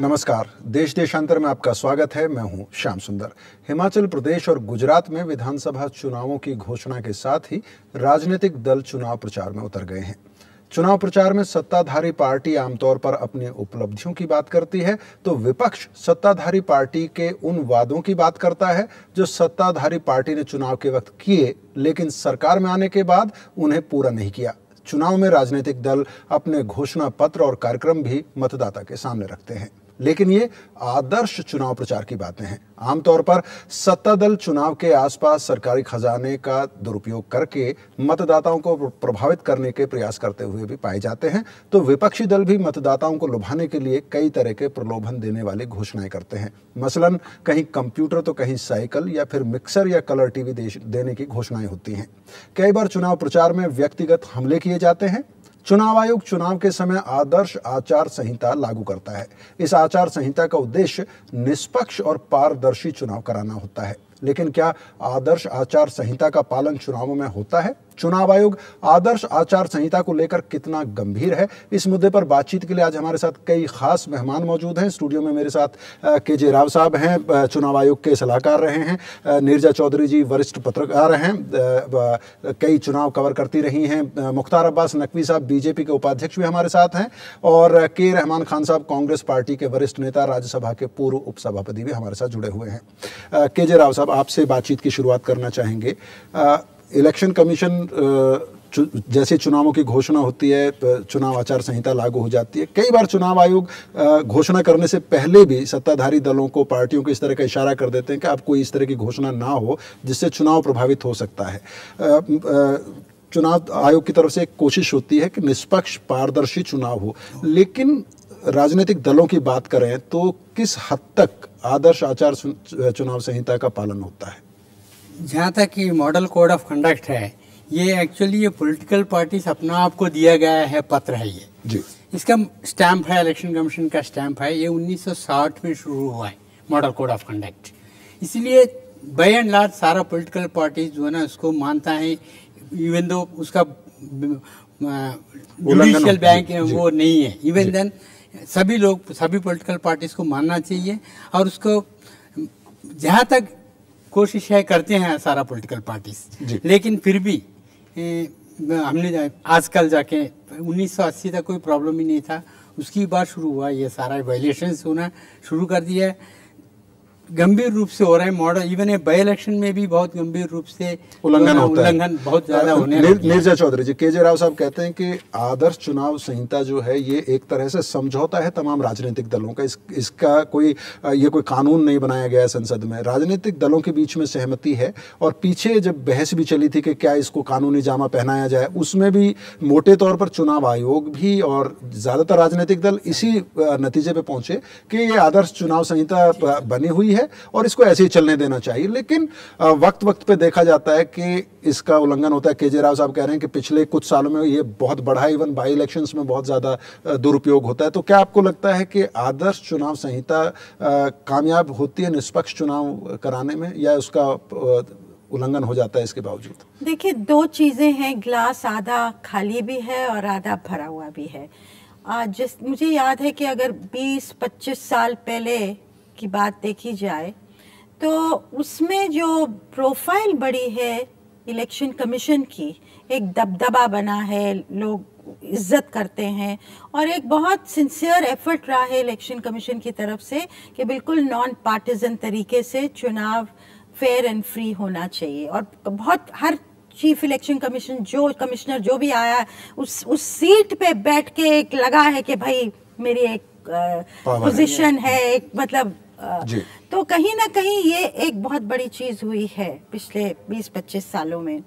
नमस्कार। देश देशांतर में आपका स्वागत है। मैं हूं श्याम सुंदर। हिमाचल प्रदेश और गुजरात में विधानसभा चुनावों की घोषणा के साथ ही राजनीतिक दल चुनाव प्रचार में उतर गए हैं। चुनाव प्रचार में सत्ताधारी पार्टी आमतौर पर अपनी उपलब्धियों की बात करती है, तो विपक्ष सत्ताधारी पार्टी के उन वादों की बात करता है जो सत्ताधारी पार्टी ने चुनाव के वक्त किए, लेकिन सरकार में आने के बाद उन्हें पूरा नहीं किया। चुनाव में राजनीतिक दल अपने घोषणा पत्र और कार्यक्रम भी मतदाता के सामने रखते हैं, लेकिन ये आदर्श चुनाव प्रचार की बातें हैं। आमतौर पर सत्ता दल चुनाव के आसपास सरकारी खजाने का दुरुपयोग करके मतदाताओं को प्रभावित करने के प्रयास करते हुए भी पाए जाते हैं, तो विपक्षी दल भी मतदाताओं को लुभाने के लिए कई तरह के प्रलोभन देने वाली घोषणाएं करते हैं। मसलन कहीं कंप्यूटर तो कहीं साइकिल या फिर मिक्सर या कलर टीवी देने की घोषणाएं होती हैं। कई बार चुनाव प्रचार में व्यक्तिगत हमले किए जाते हैं। चुनाव आयोग चुनाव के समय आदर्श आचार संहिता लागू करता है। इस आचार संहिता का उद्देश्य निष्पक्ष और पारदर्शी चुनाव कराना होता है, लेकिन क्या आदर्श आचार संहिता का पालन चुनावों में होता है? चुनाव आयोग आदर्श आचार संहिता को लेकर कितना गंभीर है? इस मुद्दे पर बातचीत के लिए आज हमारे साथ कई खास मेहमान मौजूद हैं। स्टूडियो में मेरे साथ के.जे. राव साहब हैं, चुनाव आयोग के सलाहकार रहे हैं। नीरजा चौधरी जी वरिष्ठ पत्रकार हैं, कई चुनाव कवर करती रही हैं। मुख्तार अब्बास नकवी साहब बीजेपी के उपाध्यक्ष भी हमारे साथ हैं, और के. रहमान खान साहब कांग्रेस पार्टी के वरिष्ठ नेता, राज्यसभा के पूर्व उपसभापति भी हमारे साथ जुड़े हुए हैं। के.जे. राव साहब, आपसे बातचीत की शुरुआत करना चाहेंगे। इलेक्शन कमीशन जैसे चुनावों की घोषणा होती है, चुनाव आचार संहिता लागू हो जाती है। कई बार चुनाव आयोग घोषणा करने से पहले भी सत्ताधारी दलों को, पार्टियों को इस तरह का इशारा कर देते हैं कि आप कोई इस तरह की घोषणा ना हो जिससे चुनाव प्रभावित हो सकता है। चुनाव आयोग की तरफ से एक कोशिश होती है कि निष्पक्ष पारदर्शी चुनाव हो, लेकिन राजनीतिक दलों की बात करें तो किस हद तक आदर्श आचार चुनाव संहिता का पालन होता है? जहाँ तक कि मॉडल कोड ऑफ कंडक्ट है, ये एक्चुअली ये पॉलिटिकल पार्टीज अपना आपको दिया गया है पत्र है ये जी। इसका स्टैंप है, इलेक्शन कमीशन का स्टैंप है। ये 1960 में शुरू हुआ है मॉडल कोड ऑफ कंडक्ट। इसलिए बाय एंड लार्ज सारा पॉलिटिकल पार्टीज जो है ना उसको मानता है, इवन दो उसका जुडिशियल बैंक वो नहीं है, इवन देन सभी लोग, सभी पॉलिटिकल पार्टीज को मानना चाहिए, और उसको जहाँ तक कोशिश है करते हैं सारा पॉलिटिकल पार्टीज। लेकिन फिर भी हमने आजकल जाके 1980 तक कोई प्रॉब्लम ही नहीं था, उसकी बात शुरू हुआ, ये सारा वायलेशंस होना शुरू कर दिया है, गंभीर रूप से हो रहा है। Model even a by election में भी बहुत गंभीर रूप से उल्लंघन बहुत ज्यादा होने लगा है। नीरजा चौधरी जी, के.जे. राव साहब कहते हैं कि आदर्श चुनाव संहिता जो है ये एक तरह से समझौता है तमाम राजनीतिक दलों का। इसका कोई ये कोई कानून नहीं बनाया गया है संसद में, राजनीतिक दलों के बीच में सहमति है। और पीछे जब बहस भी चली थी कि क्या इसको कानूनी जामा पहनाया जाए, उसमें भी मोटे तौर पर चुनाव आयोग भी और ज्यादातर राजनीतिक दल इसी नतीजे पे पहुंचे कि ये आदर्श चुनाव संहिता बनी हुई है और इसको ऐसे ही चलने देना चाहिए। लेकिन वक्त वक्त पे देखा जाता है कि इसका उल्लंघन होता है। के.जे. राव साहब कह रहे हैं कि पिछले कुछ सालों में ये बहुत बढ़ा है, इवन बाई इलेक्शंस में बहुत ज्यादा दुरुपयोग होता है। तो क्या आपको लगता है कि आदर्श चुनाव संहिता कामयाब होती है निष्पक्ष चुनाव कराने में, या उसका उल्लंघन हो जाता है इसके बावजूद? देखिए, दो चीजें हैं, ग्लास आधा खाली भी है और आधा भरा हुआ भी है। मुझे याद है कि अगर 20-25 साल पहले की बात देखी जाए तो उसमें जो प्रोफाइल बढ़ी है इलेक्शन कमीशन की, एक दबदबा बना है, लोग इज्जत करते हैं, और एक बहुत सिंसियर एफर्ट रहा है इलेक्शन कमीशन की तरफ से कि बिल्कुल नॉन पार्टिजन तरीके से चुनाव फेयर एंड फ्री होना चाहिए। और बहुत हर चीफ इलेक्शन कमिश्नर जो भी आया उस सीट पे बैठ के एक लगा है कि भाई मेरी एक पोजीशन है, एक मतलब तो कहीं ना कहीं ये एक बहुत बड़ी चीज हुई है पिछले 20-25 सालों में।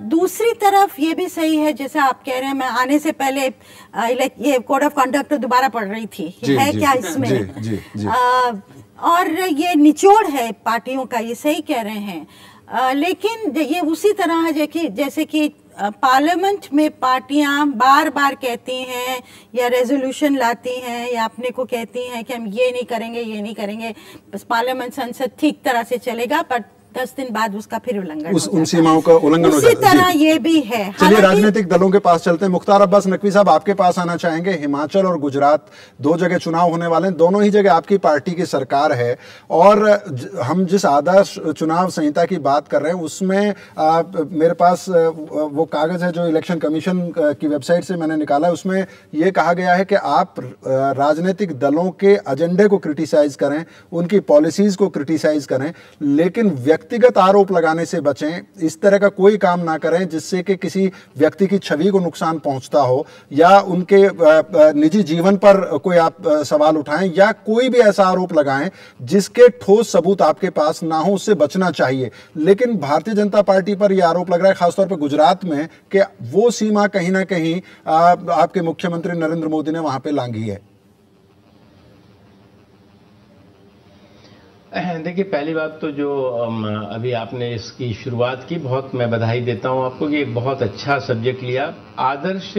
दूसरी तरफ ये भी सही है, जैसे आप कह रहे हैं, मैं आने से पहले ये कोड ऑफ कंडक्ट दोबारा पढ़ रही थी, है क्या इसमें और ये निचोड़ है पार्टियों का, ये सही कह रहे हैं। लेकिन ये उसी तरह है जैसे कि पार्लियामेंट में पार्टियां बार बार कहती हैं या रेजोल्यूशन लाती हैं या अपने को कहती हैं कि हम ये नहीं करेंगे, ये नहीं करेंगे, बस पार्लियामेंट संसद ठीक तरह से चलेगा, पर 10 दिन बाद उसका फिर उल्लंघन उन सीमाओं का उल्लंघन हो जाता है। उसी तरह ये भी है। चलिए राजनीतिक दलों के पास चलते हैं। मुख्तार अब्बास नकवी साहब, आपके पास आना चाहेंगे। हिमाचल और गुजरात 2 जगह चुनाव होने वाले हैं, दोनों ही जगह आपकी पार्टी की सरकार है, और हम जिस आदर्श चुनाव संहिता की बात कर रहे हैं उसमें मेरे पास वो कागज है जो इलेक्शन कमीशन की वेबसाइट से मैंने निकाला है, उसमें यह कहा गया है कि आप राजनीतिक दलों के एजेंडे को क्रिटिसाइज करें, उनकी पॉलिसीज को क्रिटिसाइज करें, लेकिन व्यक्तिगत आरोप लगाने से बचें। इस तरह का कोई काम ना करें जिससे कि किसी व्यक्ति की छवि को नुकसान पहुंचता हो या उनके निजी जीवन पर कोई आप सवाल उठाएं या कोई भी ऐसा आरोप लगाएं जिसके ठोस सबूत आपके पास ना हो, उससे बचना चाहिए। लेकिन भारतीय जनता पार्टी पर यह आरोप लग रहा है, खासतौर पर गुजरात में, कि वो सीमा कहीं ना कहीं आपके मुख्यमंत्री नरेंद्र मोदी ने वहां पे लांघी है। देखिए, पहली बात तो जो अभी आपने इसकी शुरुआत की, बहुत मैं बधाई देता हूं आपको कि एक बहुत अच्छा सब्जेक्ट लिया, आदर्श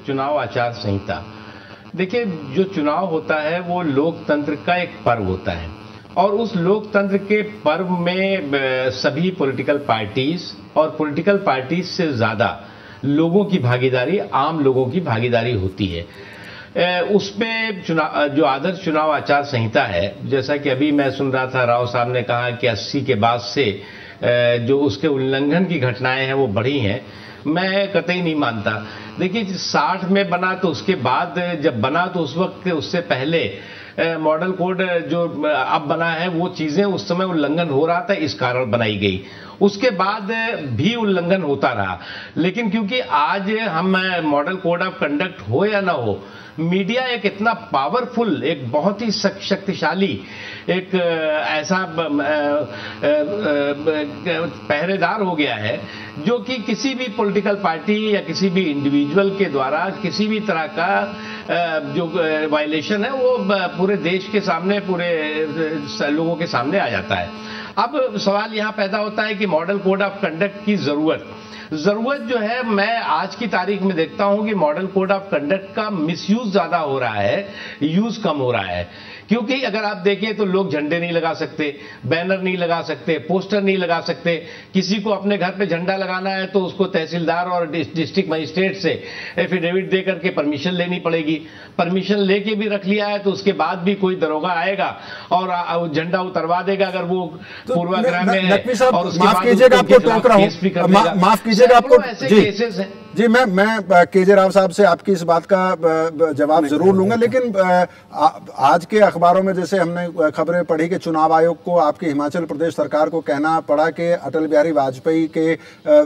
चुनाव आचार संहिता। देखिए, जो चुनाव होता है वो लोकतंत्र का एक पर्व होता है, और उस लोकतंत्र के पर्व में सभी पॉलिटिकल पार्टीज और पॉलिटिकल पार्टीज से ज्यादा लोगों की भागीदारी, आम लोगों की भागीदारी होती है। उसमें जो आदर्श चुनाव आचार संहिता है, जैसा कि अभी मैं सुन रहा था, राव साहब ने कहा कि 80 के बाद से जो उसके उल्लंघन की घटनाएं हैं वो बढ़ी हैं, मैं कतई नहीं मानता। देखिए, 60 में बना तो उसके बाद जब बना तो उस वक्त, उससे पहले मॉडल कोड जो अब बना है वो चीजें उस समय उल्लंघन हो रहा था, इस कारण बनाई गई। उसके बाद भी उल्लंघन होता रहा, लेकिन क्योंकि आज हम मॉडल कोड ऑफ कंडक्ट हो या ना हो, मीडिया एक इतना पावरफुल, एक बहुत ही शक्तिशाली, एक ऐसा पहरेदार हो गया है जो कि किसी भी पॉलिटिकल पार्टी या किसी भी इंडिविजुअल के द्वारा किसी भी तरह का जो वायलेशन है वो पूरे देश के सामने, पूरे लोगों के सामने आ जाता है। अब सवाल यहां पैदा होता है कि मॉडल कोड ऑफ कंडक्ट की जरूरत जो है, मैं आज की तारीख में देखता हूं कि मॉडल कोड ऑफ कंडक्ट का मिसयूज ज्यादा हो रहा है, यूज कम हो रहा है। क्योंकि अगर आप देखें तो लोग झंडे नहीं लगा सकते, बैनर नहीं लगा सकते, पोस्टर नहीं लगा सकते। किसी को अपने घर पे झंडा लगाना है तो उसको तहसीलदार और डिस्ट्रिक्ट मजिस्ट्रेट से एफिडेविट दे करके परमिशन लेनी पड़ेगी। परमिशन लेके भी रख लिया है तो उसके बाद भी कोई दरोगा आएगा और झंडा उतरवा देगा अगर वो पूर्वाग्रह में है। और उसके माफ कीजिएगा, आपको टोक रहा हूं, माफ कीजिएगा आपको। ऐसे केसेस हैं जी, मैं केजे राव साहब से आपकी इस बात का जवाब जरूर लूंगा, लेकिन आज के अखबारों में जैसे हमने खबरें पढ़ी कि चुनाव आयोग को, आपकी हिमाचल प्रदेश सरकार को कहना पड़ा कि अटल बिहारी वाजपेयी के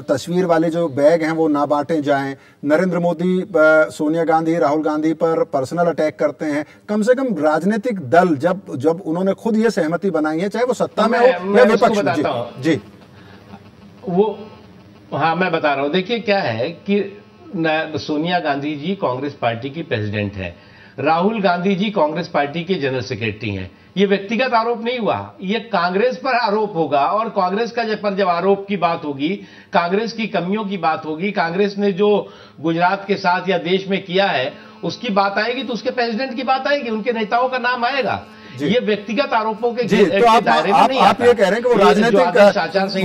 तस्वीर वाले जो बैग हैं वो ना बांटे जाएं। नरेंद्र मोदी सोनिया गांधी, राहुल गांधी पर पर्सनल अटैक करते हैं। कम से कम राजनीतिक दल जब उन्होंने खुद ये सहमति बनाई है, चाहे वो सत्ता में हो या विपक्ष में। जी, वो हाँ, मैं बता रहा हूं। देखिए, क्या है कि सोनिया गांधी जी कांग्रेस पार्टी की प्रेसिडेंट है, राहुल गांधी जी कांग्रेस पार्टी के जनरल सेक्रेटरी हैं। ये व्यक्तिगत आरोप नहीं हुआ, ये कांग्रेस पर आरोप होगा, और कांग्रेस का जब आरोप की बात होगी, कांग्रेस की कमियों की बात होगी, कांग्रेस ने जो गुजरात के साथ या देश में किया है उसकी बात आएगी, तो उसके प्रेसिडेंट की बात आएगी, उनके नेताओं का नाम आएगा। ये व्यक्तिगत आरोपों के दायरे में नहीं आता। आप ये कह रहे हैं कि वो राजनीतिक,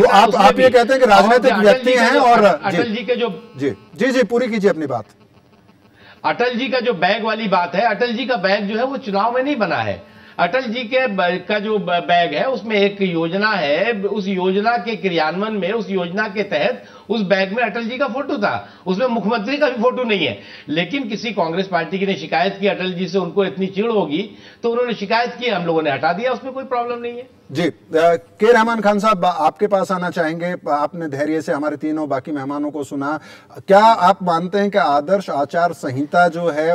आप ये कहते हैं कि राजनीतिक व्यक्ति हैं। और अटल जी के जो जी पूरी कीजिए अपनी बात। अटल जी का जो बैग वाली बात है, अटल जी का बैग जो है वो चुनाव में नहीं बना है। अटल जी के का जो बैग है उसमें एक योजना है, उस योजना के क्रियान्वयन में, उस योजना के तहत उस बैग में अटल जी का फोटो था, उसमें मुख्यमंत्री का भी फोटो नहीं है। लेकिन किसी कांग्रेस पार्टी की ने शिकायत की अटल जी से, उनको इतनी चिढ़ होगी तो उन्होंने शिकायत की, हम लोगों ने हटा दिया, उसमें कोई प्रॉब्लम नहीं है। जी, के रहमान खान साहब, आपके पास आना चाहेंगे। आपने धैर्य से हमारे तीनों बाकी मेहमानों को सुना। क्या आप मानते हैं कि आदर्श आचार संहिता जो है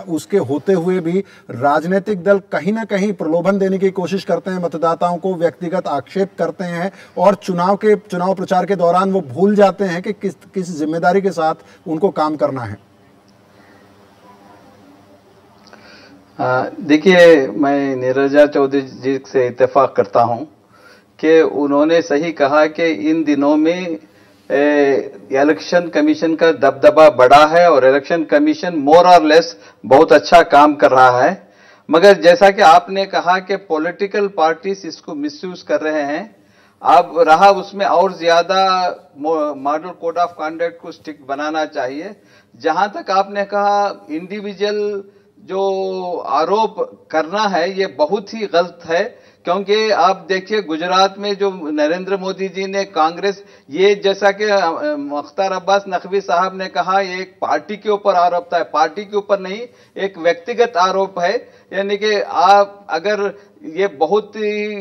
उसके होते हुए भी राजनीतिक दल कहीं ना कहीं प्रलोभन देने की कोशिश करते हैं, मतदाताओं को व्यक्तिगत आक्षेप करते हैं, और चुनाव प्रचार के दौरान वो भूल जाते हैं कि किस जिम्मेदारी के साथ उनको काम करना है? देखिए, मैं नीरजा चौधरी जी से इत्तेफाक करता हूं कि उन्होंने सही कहा कि इन दिनों में इलेक्शन कमीशन का दबदबा बढ़ा है और इलेक्शन कमीशन मोर और लेस बहुत अच्छा काम कर रहा है। मगर जैसा कि आपने कहा कि पॉलिटिकल पार्टीज इसको मिसयूज कर रहे हैं, अब रहा उसमें और ज्यादा मॉडल कोड ऑफ कंडक्ट को स्ट्रिक्ट बनाना चाहिए। जहां तक आपने कहा इंडिविजुअल जो आरोप करना है ये बहुत ही गलत है, क्योंकि आप देखिए गुजरात में जो नरेंद्र मोदी जी ने कांग्रेस, ये जैसा कि मुख्तार अब्बास नकवी साहब ने कहा, ये एक पार्टी के ऊपर आरोप था, पार्टी के ऊपर नहीं, एक व्यक्तिगत आरोप है। यानी कि आप अगर ये बहुत ही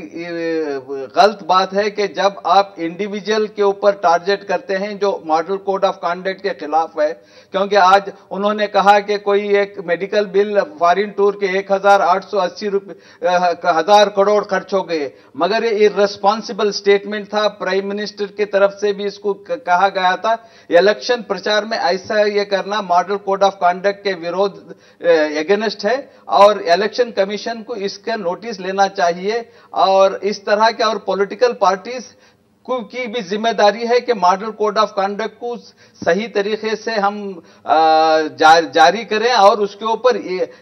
गलत बात है कि जब आप इंडिविजुअल के ऊपर टारगेट करते हैं जो मॉडल कोड ऑफ कंडक्ट के खिलाफ है। क्योंकि आज उन्होंने कहा कि कोई एक मेडिकल बिल फॉरेन टूर के 1,880 करोड़ खर्च हो गए, मगर ये इररेस्पॉन्सिबल स्टेटमेंट था। प्राइम मिनिस्टर की तरफ से भी इसको कहा गया था, इलेक्शन प्रचार में ऐसा ये करना मॉडल कोड ऑफ कंडक्ट के विरोध एगेंस्ट है और इलेक्शन कमीशन को इसका नोटिस लेना चाहिए। और इस तरह के और पॉलिटिकल पार्टीज की भी जिम्मेदारी है कि मॉडल कोड ऑफ कंडक्ट को सही तरीके से हम जारी करें और उसके ऊपर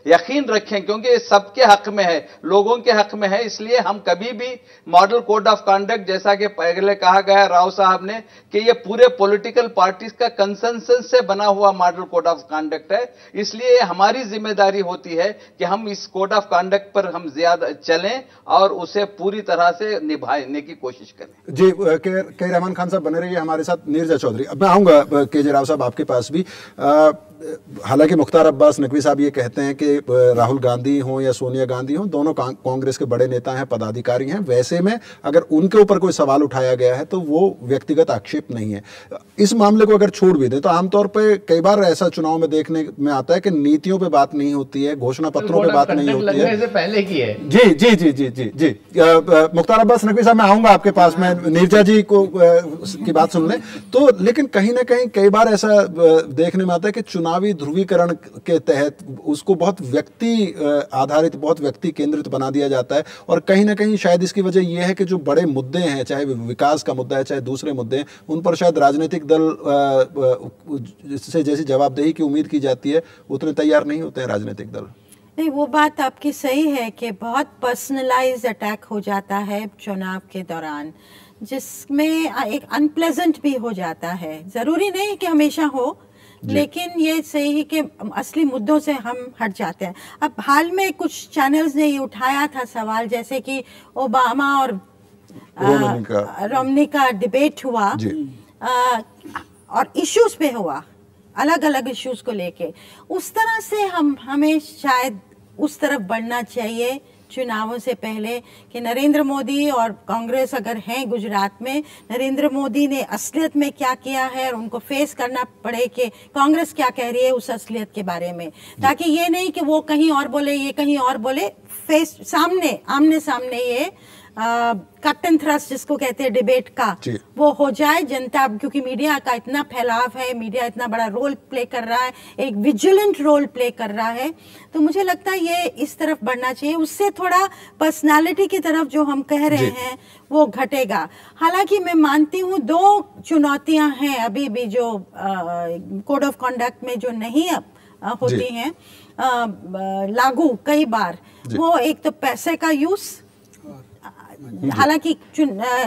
यकीन रखें, क्योंकि ये सबके हक में है, लोगों के हक में है। इसलिए हम कभी भी मॉडल कोड ऑफ कंडक्ट, जैसा कि पहले कहा गया राव साहब ने, कि ये पूरे पॉलिटिकल पार्टीज का कंसेंसस से बना हुआ मॉडल कोड ऑफ कंडक्ट है। इसलिए हमारी जिम्मेदारी होती है कि हम इस कोड ऑफ कंडक्ट पर हम ज्यादा चलें और उसे पूरी तरह से निभाने की कोशिश करें। जी, के रहमान खान साहब बने रहिए हमारे साथ। नीरजा चौधरी, अब मैं आऊंगा के राव साहब आपके पास भी। हालांकि मुख्तार अब्बास नकवी साहब ये कहते हैं कि राहुल गांधी हो या सोनिया गांधी हो, दोनों कांग्रेस के बड़े नेता हैं, पदाधिकारी हैं, वैसे में अगर उनके ऊपर कोई सवाल उठाया गया है तो वो व्यक्तिगत आक्षेप नहीं है। इस मामले को अगर छोड़ भी दें तो आमतौर पर कई बार ऐसा चुनाव में देखने में आता है कि नीतियों पर बात नहीं होती है, घोषणा पत्रों पर बात नहीं होती है। पहले की है। जी जी जी जी जी जी मुख्तार अब्बास नकवी साहब, मैं आऊंगा आपके पास में, नीरजा जी को की बात सुन लें तो। लेकिन कहीं ना कहीं कई बार ऐसा देखने में आता है कि चुनावी ध्रुवीकरण के तहत उसको बहुत व्यक्ति आधारित, बहुत व्यक्ति केंद्रित बना दिया जाता है। और कहीं ना कहीं शायद इसकी वजह यह है कि जो बड़े मुद्दे हैं, चाहे विकास का मुद्दा है चाहे दूसरे मुद्दे हैं, उन पर शायद राजनीतिक दल से जैसी जवाबदेही की उम्मीद की जाती है उतने तैयार नहीं होते हैं राजनीतिक दल। नहीं, वो बात आपकी सही है कि बहुत पर्सनलाइज अटैक हो जाता है चुनाव के दौरान, जिसमें एक अनप्लेजेंट भी हो जाता है। जरूरी नहीं कि हमेशा हो, लेकिन ये सही है कि असली मुद्दों से हम हट जाते हैं। अब हाल में कुछ चैनल्स ने ये उठाया था सवाल, जैसे कि ओबामा और रोमनी का डिबेट हुआ और इश्यूज पे हुआ, अलग अलग इश्यूज को लेके। उस तरह से हमें शायद उस तरफ बढ़ना चाहिए चुनावों से पहले कि नरेंद्र मोदी और कांग्रेस अगर हैं गुजरात में, नरेंद्र मोदी ने असलियत में क्या किया है और उनको फेस करना पड़े कि कांग्रेस क्या कह रही है उस असलियत के बारे में, ताकि ये नहीं कि वो कहीं और बोले ये कहीं और बोले। फेस सामने, आमने सामने ये कट एंड थ्रस्ट जिसको कहते हैं डिबेट का, वो हो जाए। जनता, क्योंकि मीडिया का इतना फैलाव है, मीडिया इतना बड़ा रोल प्ले कर रहा है, एक विजिलेंट रोल प्ले कर रहा है, तो मुझे लगता है ये इस तरफ बढ़ना चाहिए। उससे थोड़ा पर्सनालिटी की तरफ जो हम कह रहे हैं वो घटेगा। हालांकि मैं मानती हूँ दो चुनौतियां हैं अभी भी जो कोड ऑफ कंडक्ट में जो नहीं होती हैं लागू कई बार। वो एक तो पैसे का यूज, हालांकि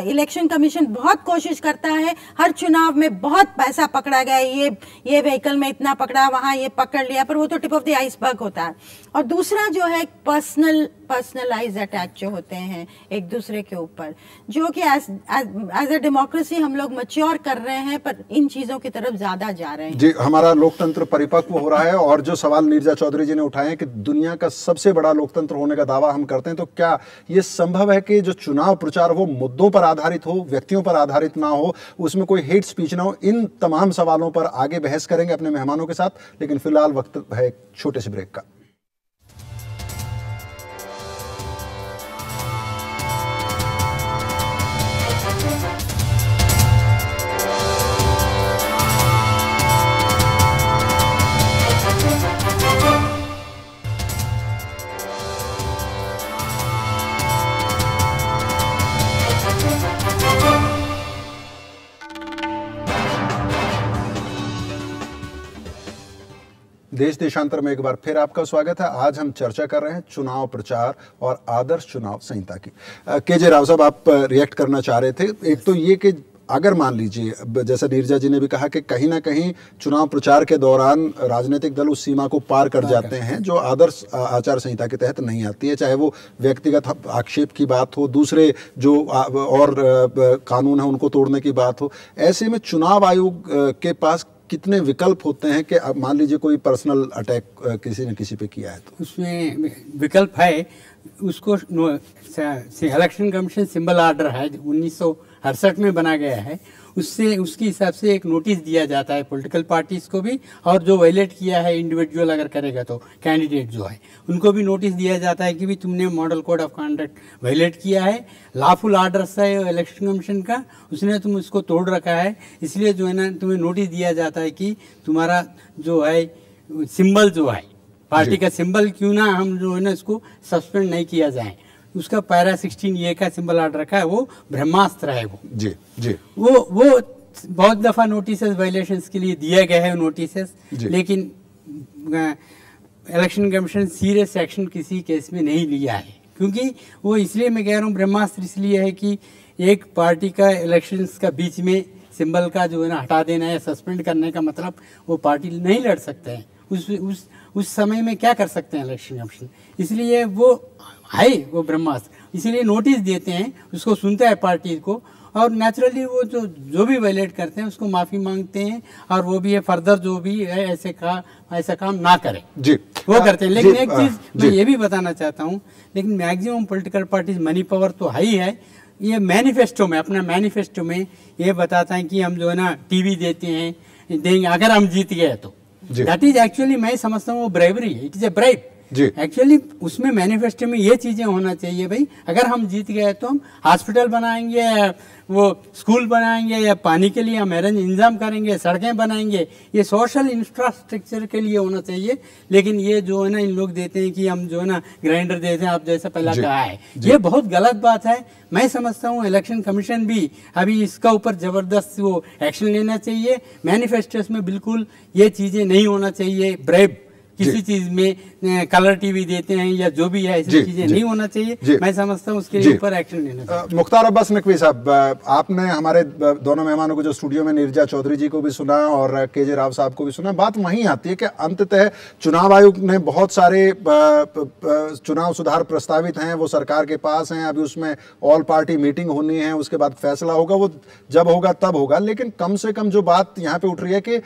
इलेक्शन कमीशन बहुत कोशिश करता है, हर चुनाव में बहुत पैसा पकड़ा गया, ये व्हीकल में इतना पकड़ा, वहां ये पकड़ लिया, पर वो तो टिप ऑफ द आइसबर्ग होता है। और दूसरा जो है पर्सनलाइज अटैक जो होते हैं एक दूसरे के ऊपर, जो कि एज ए डेमोक्रेसी हम लोग मैच्योर कर रहे हैं, पर इन चीजों की तरफ ज्यादा जा रहे हैं। जी, हमारा लोकतंत्र परिपक्व हो रहा है। और जो सवाल नीरजा चौधरी जी ने उठाए हैं कि दुनिया का सबसे बड़ा लोकतंत्र होने का दावा हम करते हैं, तो क्या ये संभव है कि जो चुनाव प्रचार वो मुद्दों पर आधारित हो, व्यक्तियों पर आधारित ना हो, उसमें कोई हेट स्पीच ना हो? इन तमाम सवालों पर आगे बहस करेंगे अपने मेहमानों के साथ, लेकिन फिलहाल वक्त है एक छोटे से ब्रेक का। देश देशांतर में एक बार फिर आपका स्वागत है। आज हम चर्चा कर रहे हैं चुनाव प्रचार और आदर्श चुनाव संहिता की। केजे राव साहब, आप रिएक्ट करना चाह रहे थे। एक तो ये कि अगर मान लीजिए, जैसा नीरजा जी ने भी कहा कि कहीं ना कहीं चुनाव प्रचार के दौरान राजनीतिक दल उस सीमा को पार कर जाते हैं जो आदर्श आचार संहिता के तहत नहीं आती है, चाहे वो व्यक्तिगत आक्षेप की बात हो, दूसरे जो और कानून है उनको तोड़ने की बात हो। ऐसे में चुनाव आयोग के पास कितने विकल्प होते हैं कि अब मान लीजिए कोई पर्सनल अटैक किसी ने किसी पे किया है तो उसमें विकल्प है। उसको इलेक्शन कमीशन सिंबल ऑर्डर है 1968 में बना गया है, उससे उसके हिसाब से एक नोटिस दिया जाता है पॉलिटिकल पार्टीज को भी, और जो वायलेट किया है इंडिविजुअल अगर करेगा तो कैंडिडेट जो है उनको भी नोटिस दिया जाता है कि भी तुमने model code of conduct violate किया है, लॉफुल आर्डर्स है इलेक्शन कमीशन का, उसने तुम उसको तोड़ रखा है, इसलिए जो है ना तुम्हें नोटिस दिया जाता है कि तुम्हारा जो है सिंबल जो है पार्टी का सिंबल क्यों ना हम जो है ना इसको सस्पेंड नहीं किया जाए। उसका पैरा 16A का सिंबल ऑर्डर रखा है, वो ब्रह्मास्त्र है। वो जी जी वो बहुत दफा नोटिसेस वायलेशंस के लिए दिए गए हैं नोटिसेस, लेकिन इलेक्शन कमीशन सीरियस एक्शन किसी केस में नहीं लिया है। क्योंकि वो इसलिए मैं कह रहा हूँ ब्रह्मास्त्र इसलिए है कि एक पार्टी का इलेक्शंस का बीच में सिंबल का जो है ना हटा देना या सस्पेंड करने का मतलब वो पार्टी नहीं लड़ सकते हैं। उस समय में क्या कर सकते हैं इलेक्शन कमीशन, इसलिए वो है वो ब्रह्मास्त्र, इसीलिए नोटिस देते हैं, उसको सुनता है पार्टी को, और नेचुरली वो जो भी वायलेट करते हैं उसको माफ़ी मांगते हैं, और वो भी है फर्दर जो भी है ऐसा काम ना करे जी वो करते हैं। लेकिन एक चीज़ मैं ये भी बताना चाहता हूँ, लेकिन maximum political parties money power तो है ही है। ये मैनिफेस्टो में, अपना मैनिफेस्टो में ये बताता है कि हम जो है ना टीवी देते हैं, देंगे अगर हम जीत गए तो। दैट इज एक्चुअली मैं समझता हूँ वो ब्रेवरी है, it is a bribe. Actually उसमें मैनिफेस्टो में ये चीजें होना चाहिए भाई, अगर हम जीत गए तो हम हॉस्पिटल बनाएंगे, या वो स्कूल बनाएंगे, या पानी के लिए हम इंतजाम करेंगे, सड़कें बनाएंगे, ये सोशल इंफ्रास्ट्रक्चर के लिए होना चाहिए। लेकिन ये जो है ना इन लोग देते हैं कि हम जो है ना ग्राइंडर देते हैं, आप जैसा पहला कहा है, ये बहुत गलत बात है। मैं समझता हूँ इलेक्शन कमीशन भी अभी इसका ऊपर जबरदस्त वो एक्शन लेना चाहिए। मैनिफेस्टोस में बिल्कुल ये चीजें नहीं होना चाहिए, ब्रेव किसी चीज में कलर टीवी देते हैं या जो भी है, ऐसी चीजें नहीं होना चाहिए। मैं समझता हूँ उसके ऊपर एक्शन लेना चाहिए। मुख्तार अब्बास नकवी साहब, आपने हमारे दोनों मेहमानों को जो स्टूडियो में नीरजा चौधरी जी को भी सुना और केजे राव साहब को भी सुना, बात वहीं आती है कि अंततः चुनाव आयोग ने बहुत सारे चुनाव सुधार प्रस्तावित हैं, वो सरकार के पास हैं, अभी उसमें ऑल पार्टी मीटिंग होनी है, उसके बाद फैसला होगा, वो जब होगा तब होगा। लेकिन कम से कम जो बात यहाँ पे उठ रही है कि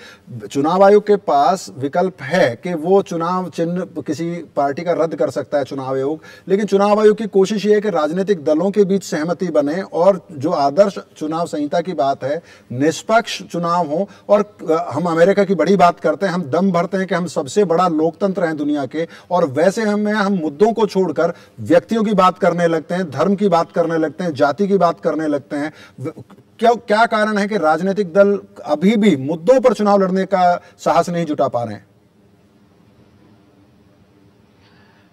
चुनाव आयोग के पास विकल्प है कि वो चुनाव चिन्ह किसी पार्टी का रद्द कर सकता है चुनाव आयोग, लेकिन चुनाव आयोग की कोशिश ये है कि राजनीतिक दलों के बीच सहमति बने और जो आदर्श चुनाव संहिता की बात है, निष्पक्ष चुनाव हो। और हम अमेरिका की बड़ी बात करते हैं, हम दम भरते हैं कि हम सबसे बड़ा लोकतंत्र हैं दुनिया के, और वैसे हम मुद्दों को छोड़कर व्यक्तियों की बात करने लगते हैं, धर्म की बात करने लगते हैं, जाति की बात करने लगते हैं। क्या कारण है कि राजनीतिक दल अभी भी मुद्दों पर चुनाव लड़ने का साहस नहीं जुटा पा रहे हैं?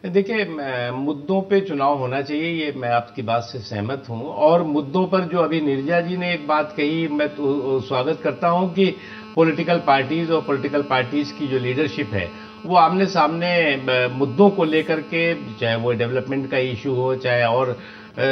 देखिए, मुद्दों पे चुनाव होना चाहिए, ये मैं आपकी बात से सहमत हूं। और मुद्दों पर जो अभी नीरजा जी ने एक बात कही, मैं तो स्वागत करता हूं कि पॉलिटिकल पार्टीज और पॉलिटिकल पार्टीज की जो लीडरशिप है वो आमने सामने मुद्दों को लेकर के, चाहे वो डेवलपमेंट का इशू हो, चाहे और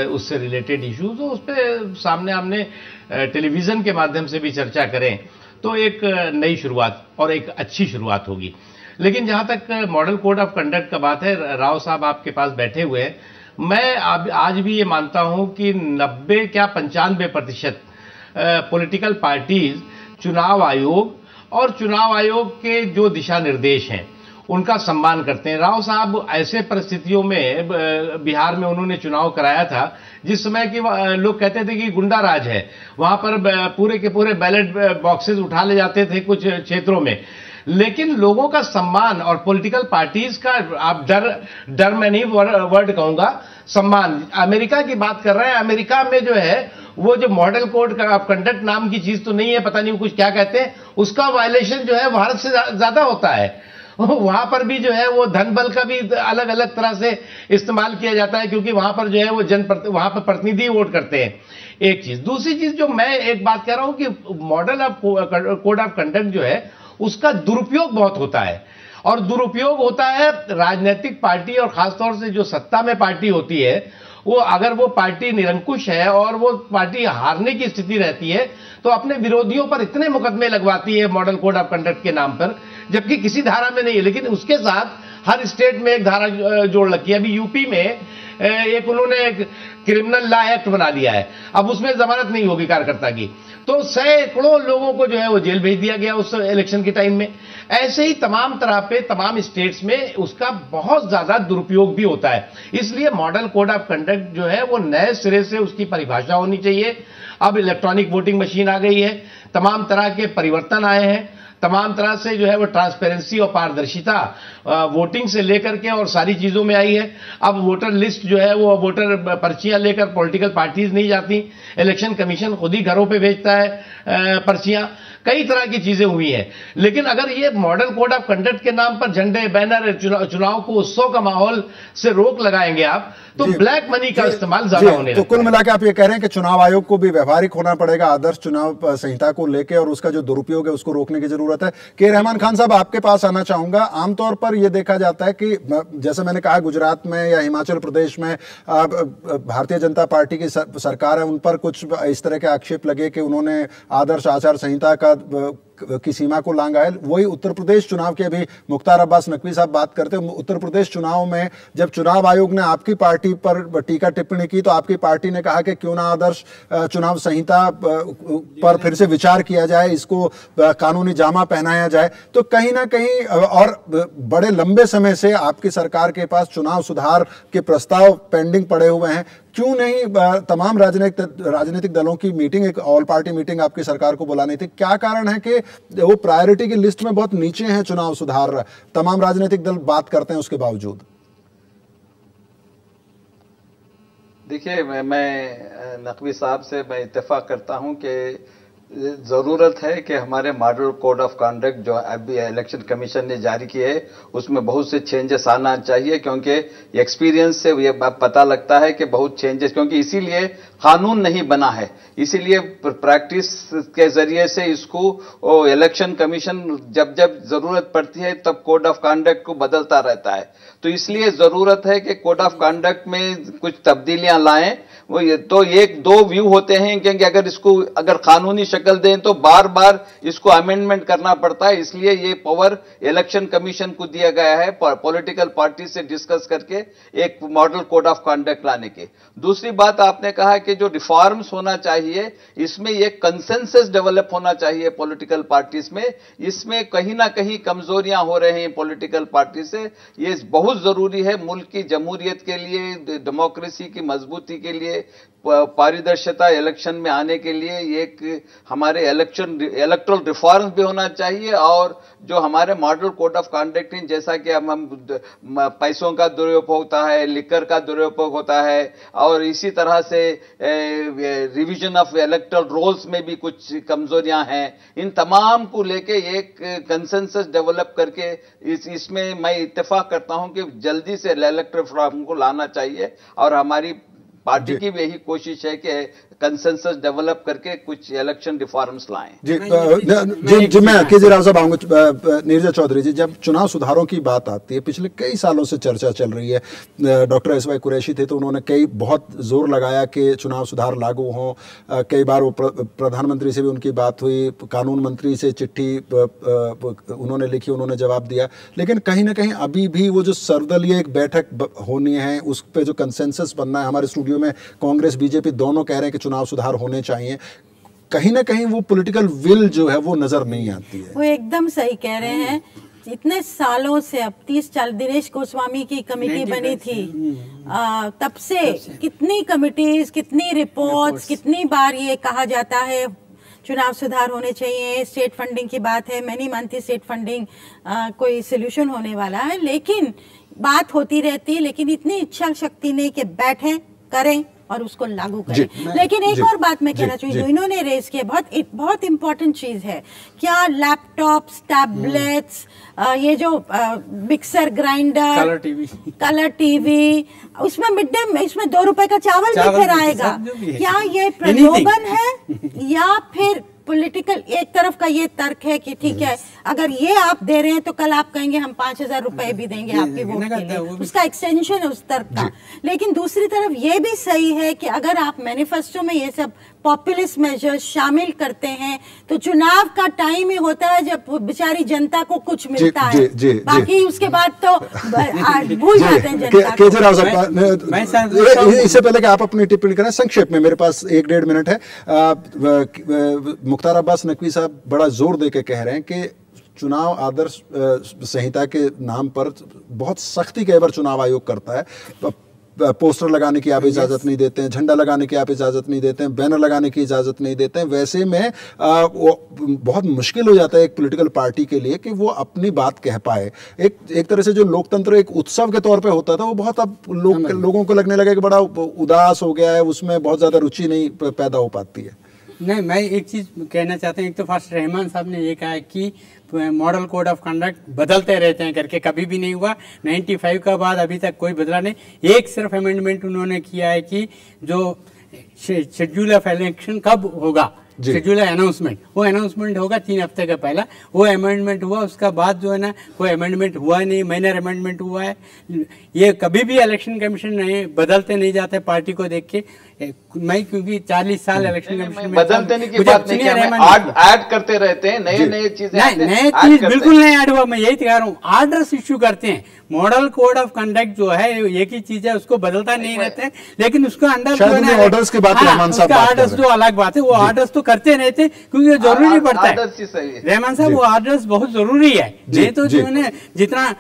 उससे रिलेटेड इश्यूज हो, उस पर सामने आमने टेलीविजन के माध्यम से भी चर्चा करें, तो एक नई शुरुआत और एक अच्छी शुरुआत होगी। लेकिन जहां तक मॉडल कोड ऑफ कंडक्ट का बात है, राव साहब आपके पास बैठे हुए हैं, मैं आज भी ये मानता हूं कि 90 क्या 95% पॉलिटिकल पार्टीज चुनाव आयोग और चुनाव आयोग के जो दिशा निर्देश हैं उनका सम्मान करते हैं। राव साहब ऐसे परिस्थितियों में, बिहार में उन्होंने चुनाव कराया था जिस समय कि लोग कहते थे कि गुंडा राज है, वहां पर पूरे के पूरे बैलेट बॉक्सेस उठा ले जाते थे कुछ क्षेत्रों में, लेकिन लोगों का सम्मान और पॉलिटिकल पार्टीज का, आप डर मैं नहीं वर्ड कहूंगा, सम्मान। अमेरिका की बात कर रहे हैं, अमेरिका में जो है वो जो मॉडल कोड ऑफ कंडक्ट नाम की चीज तो नहीं है, पता नहीं कुछ क्या कहते हैं, उसका वायलेशन जो है भारत से ज्यादा होता है। वहां पर भी जो है वो धन बल का भी अलग अलग तरह से इस्तेमाल किया जाता है, क्योंकि वहां पर जो है वो वहां पर प्रतिनिधि वोट करते हैं। एक चीज, दूसरी चीज जो मैं एक बात कह रहा हूं कि model of code of conduct जो है उसका दुरुपयोग बहुत होता है। और दुरुपयोग होता है राजनीतिक पार्टी और खासतौर से जो सत्ता में पार्टी होती है, वो अगर वो पार्टी निरंकुश है और वो पार्टी हारने की स्थिति रहती है तो अपने विरोधियों पर इतने मुकदमे लगवाती है मॉडल कोड ऑफ कंडक्ट के नाम पर, जबकि किसी धारा में नहीं है। लेकिन उसके साथ हर स्टेट में एक धारा जोड़ रखी है। अभी यूपी में एक उन्होंने क्रिमिनल लॉ एक्ट बना दिया है, अब उसमें जमानत नहीं होगी कार्यकर्ता की, तो सैकड़ों लोगों को जो है वो जेल भेज दिया गया उस इलेक्शन के टाइम में। ऐसे ही तमाम तरह पे तमाम स्टेट्स में उसका बहुत ज्यादा दुरुपयोग भी होता है। इसलिए मॉडल कोड ऑफ कंडक्ट जो है वो नए सिरे से उसकी परिभाषा होनी चाहिए। अब इलेक्ट्रॉनिक वोटिंग मशीन आ गई है, तमाम तरह के परिवर्तन आए हैं, तमाम तरह से जो है वो ट्रांसपेरेंसी और पारदर्शिता वोटिंग से लेकर के और सारी चीजों में आई है। अब वोटर लिस्ट जो है वो वोटर पर्चियां लेकर पॉलिटिकल पार्टीज नहीं जाती, इलेक्शन कमीशन खुद ही घरों पे भेजता है पर्चियां, कई तरह की चीजें हुई हैं। लेकिन अगर ये मॉडल कोड ऑफ कंडक्ट के नाम पर झंडे, बैनर, चुनाव को उत्सव का माहौल से रोक लगाएंगे आप, तो ब्लैक मनी का इस्तेमाल ज्यादा होने लगता है। तो कुल मिलाकर आप ये कह रहे हैं कि चुनाव आयोग को भी व्यवहारिक होना पड़ेगा आदर्श चुनाव संहिता को लेकर, और उसका जो दुरुपयोग है उसको रोकने की जरूरत है। के रहमान खान साहब, आपके पास आना चाहूंगा। आमतौर पर यह देखा जाता है कि जैसे मैंने कहा, गुजरात में या हिमाचल प्रदेश में भारतीय जनता पार्टी की सरकार है, उन पर कुछ इस तरह के आक्षेप लगे कि उन्होंने आदर्श आचार संहिता की सीमा को लांघा है। वही उत्तर प्रदेश चुनाव के अभी मुख्तार अब्बास नकवी साहब बात करते हैं, उत्तर प्रदेश चुनाव में जब चुनाव आयोग ने आपकी पार्टी पर टीका टिप्पणी की तो आपकी पार्टी ने कहा कि क्यों ना आदर्श चुनाव संहिता पर फिर से विचार किया जाए, इसको कानूनी जामा पहनाया जाए। तो कहीं ना कहीं, और बड़े लंबे समय से आपकी सरकार के पास चुनाव सुधार के प्रस्ताव पेंडिंग पड़े हुए हैं, क्यों नहीं तमाम राजनीतिक दलों की मीटिंग, एक ऑल पार्टी मीटिंग आपकी सरकार को बुलानी थी? क्या कारण है कि वो प्रायोरिटी की लिस्ट में बहुत नीचे हैं चुनाव सुधार, तमाम राजनीतिक दल बात करते हैं उसके बावजूद? देखिए, मैं नकवी साहब से मैं इत्तेफाक करता हूं कि जरूरत है कि हमारे मॉडल कोड ऑफ कंडक्ट जो अभी इलेक्शन कमीशन ने जारी किए है उसमें बहुत से चेंजेस आना चाहिए, क्योंकि एक्सपीरियंस से ये पता लगता है कि बहुत चेंजेस, क्योंकि इसीलिए कानून नहीं बना है, इसीलिए प्रैक्टिस के जरिए से इसको इलेक्शन कमीशन जब जब जरूरत पड़ती है तब कोड ऑफ कंडक्ट को बदलता रहता है। तो इसलिए जरूरत है कि कोड ऑफ कंडक्ट में कुछ तब्दीलियां लाएं। वो तो एक दो व्यू होते हैं, क्योंकि अगर कानूनी शक्ल दें तो बार बार इसको अमेंडमेंट करना पड़ता है, इसलिए ये पावर इलेक्शन कमीशन को दिया गया है पॉलिटिकल पार्टी से डिस्कस करके एक मॉडल कोड ऑफ कंडक्ट लाने के। दूसरी बात, आपने कहा कि जो रिफॉर्म्स होना चाहिए इसमें एक कंसेंसस डेवलप होना चाहिए पॉलिटिकल पार्टीज में। इसमें कहीं ना कहीं कमजोरियां हो रही हैं पॉलिटिकल पार्टी से, ये बहुत जरूरी है मुल्क की जमहूरियत के लिए, डेमोक्रेसी की मजबूती के लिए, पारदर्शिता इलेक्शन में आने के लिए। एक हमारे इलेक्टोरल रिफॉर्म्स भी होना चाहिए, और जो हमारे मॉडल कोड ऑफ कंडक्ट हैं, जैसा कि हम पैसों का दुरुपयोग होता है, लिकर का दुरुपयोग होता है, और इसी तरह से रिवीजन ऑफ इलेक्टोरल रोल्स में भी कुछ कमजोरियां हैं, इन तमाम को लेके एक कंसेंसस डेवलप करके इसमें मैं इत्तेफाक करता हूं कि जल्दी से इलेक्टोरल रिफॉर्म को लाना चाहिए। और हमारी पार्टी की भी यही कोशिश है कि कंसेंसस डेवलप करके कुछ इलेक्शन रिफॉर्म्स लाएं। जी मैं केजरीवाल साहब आऊंगा। नीरजा चौधरी जी, जब चुनाव सुधारों की बात आती है, पिछले कई सालों से चर्चा चल रही है, डॉक्टर एस.वाई. कुरैशी थे तो उन्होंने बहुत जोर लगाया कि चुनाव सुधार लागू हों। कई बार वो प्रधानमंत्री से भी उनकी बात हुई, कानून मंत्री से चिट्ठी उन्होंने लिखी, उन्होंने जवाब दिया। लेकिन कहीं ना कहीं अभी भी वो जो सर्वदलीय एक बैठक होनी है, उस पर जो कंसेंसस बनना है, हमारे स्टूडियो में कांग्रेस बीजेपी दोनों कह रहे हैं कि चुनाव सुधार होने चाहिए, कहीं ना कहीं वो पॉलिटिकल विल जो है वो नजर नहीं आती है। वो एकदम सही कह रहे हैं। इतने सालों से, अब 30-40, दिनेश गोस्वामी की कमेटी बनी थी, तब से कितनी कमिटीज, कितनी रिपोर्ट्स, कितनी बार ये कहा जाता है चुनाव सुधार होने चाहिए, स्टेट फंडिंग की बात है, मैं नहीं मानती स्टेट फंडिंग कोई सोल्यूशन होने वाला है, लेकिन बात होती रहती है। लेकिन इतनी इच्छा शक्ति नहीं कि बैठें, करें और उसको लागू करें। लेकिन एक और बात मैं कहना चाहिए, जो इन्होंने रेज किया, बहुत इंपॉर्टेंट चीज है। क्या लैपटॉप्स, टैबलेट्स, ये जो मिक्सर ग्राइंडर, कलर टीवी, उसमें मिड डे, इसमें 2 रुपए का चावल भी फिर आएगा? क्या ये प्रलोभन है या फिर पॉलिटिकल? एक तरफ का ये तर्क है कि ठीक है अगर ये आप दे रहे हैं तो कल आप कहेंगे हम 5,000 रुपए भी देंगे आपके वोट के लिए, उसका एक्सटेंशन है उस तरफ का। लेकिन दूसरी तरफ ये भी सही है कि अगर आप मैनिफेस्टो में ये सब पॉपुलिस्ट मेजर्स शामिल करते हैं तो चुनाव का टाइम ही होता है जब बेचारी जनता को कुछ मिलता है, बाकी उसके बाद तो भूल जाते हैं जनता। केजरीवाल साहब, इससे पहले कि आप अपनी टिप्पणी करें, संक्षेप में, मेरे पास 1-1.5 मिनट है। मुख्तार अब्बास नकवी साहब बड़ा जोर दे के कह रहे हैं कि चुनाव आदर्श संहिता के नाम पर बहुत सख्ती के बार चुनाव आयोग करता है। पोस्टर लगाने की आप इजाजत नहीं देते हैं, झंडा लगाने की आप इजाजत नहीं देते हैं, बैनर लगाने की इजाजत नहीं देते हैं। वैसे में बहुत मुश्किल हो जाता है एक पॉलिटिकल पार्टी के लिए कि वो अपनी बात कह पाए। एक तरह से जो लोकतंत्र एक उत्सव के तौर पे होता था वो बहुत अब लोगों को लगने लगा कि बड़ा उदास हो गया है, उसमें बहुत ज्यादा रुचि नहीं पैदा हो पाती है। नहीं, मैं एक चीज़ कहना चाहता हूँ। एक तो फर्स्ट रहमान साहब ने ये कहा है कि मॉडल कोड ऑफ कंडक्ट बदलते रहते हैं करके, कभी भी नहीं हुआ। 95 का बाद अभी तक कोई बदला नहीं। एक सिर्फ अमेंडमेंट उन्होंने किया है कि जो शेड्यूल ऑफ इलेक्शन कब होगा, शेड्यूल अनाउंसमेंट, वो अनाउंसमेंट होगा 3 हफ्ते का पहला। वो अमेंडमेंट हुआ, उसका बाद जो है ना कोई अमेंडमेंट हुआ नहीं, माइनर अमेंडमेंट हुआ है। ये कभी भी इलेक्शन कमीशन नहीं बदलते नहीं जाते पार्टी को देख के। मैं क्योंकि 40 साल इलेक्शन कमीशन में बदलते नहीं की बात नहीं, ऐड करते रहते हैं नए चीजें। नए चीज बिल्कुल नहीं ऐड हुआ, मैं यही कह रहा हूँ। आर्डर्स इश्यू करते हैं। मॉडल कोड ऑफ कंडक्ट जो है एक ही चीज है, उसको बदलता नहीं रहते हैं, लेकिन उसको अंडर ऑर्डर्स की बात रहमान साहब, आर्डर्स जो अलग बात है, वो आर्डर्स तो करते रहते क्योंकि जरूरी पड़ता है रहमान साहब, वो आर्डर्स बहुत जरूरी है। नहीं तो जो है जितना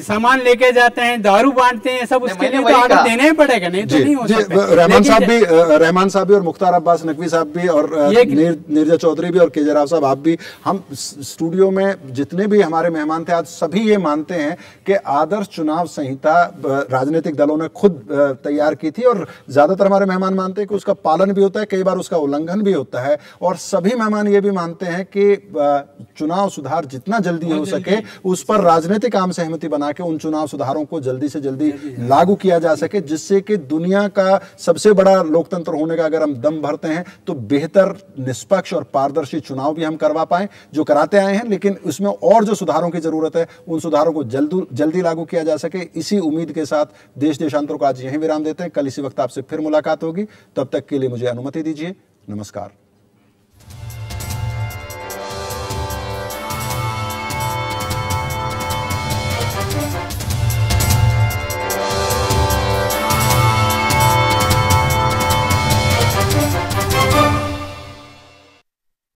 सामान लेके जाते हैं, दारू बांटते हैं, सब उसके लिए तो ऑर्डर देना ही पड़ेगा, नहीं तो नहीं हो सकता। रहमान साहब भी और मुख्तार अब्बास नकवी साहब भी और नीरजा चौधरी भी और केजरीवाल साहब आप भी, हम स्टूडियो में जितने भी हमारे मेहमान थे आज सभी ये मानते हैं कि आदर्श चुनाव संहिता राजनीतिक दलों ने खुद तैयार की थी और ज्यादातर हमारे मेहमान मानते हैं कि उसका पालन भी होता है, कई बार उसका उल्लंघन भी होता है। और सभी मेहमान ये भी मानते हैं कि चुनाव सुधार जितना जल्दी हो सके उस पर राजनीतिक आम सहमति बना के उन चुनाव सुधारों को जल्दी से जल्दी लागू किया जा सके, जिससे कि दुनिया का सबसे बड़ा लोकतंत्र होने का अगर हम दम भरते हैं तो बेहतर, निष्पक्ष और पारदर्शी चुनाव भी हम करवा पाएं, जो कराते आए हैं। लेकिन उसमें और जो सुधारों की जरूरत है उन सुधारों को जल्दी लागू किया जा सके, इसी उम्मीद के साथ देश देशांतर को आज यहीं विराम देते हैं। कल इसी वक्त आपसे फिर मुलाकात होगी, तब तक के लिए मुझे अनुमति दीजिए। नमस्कार।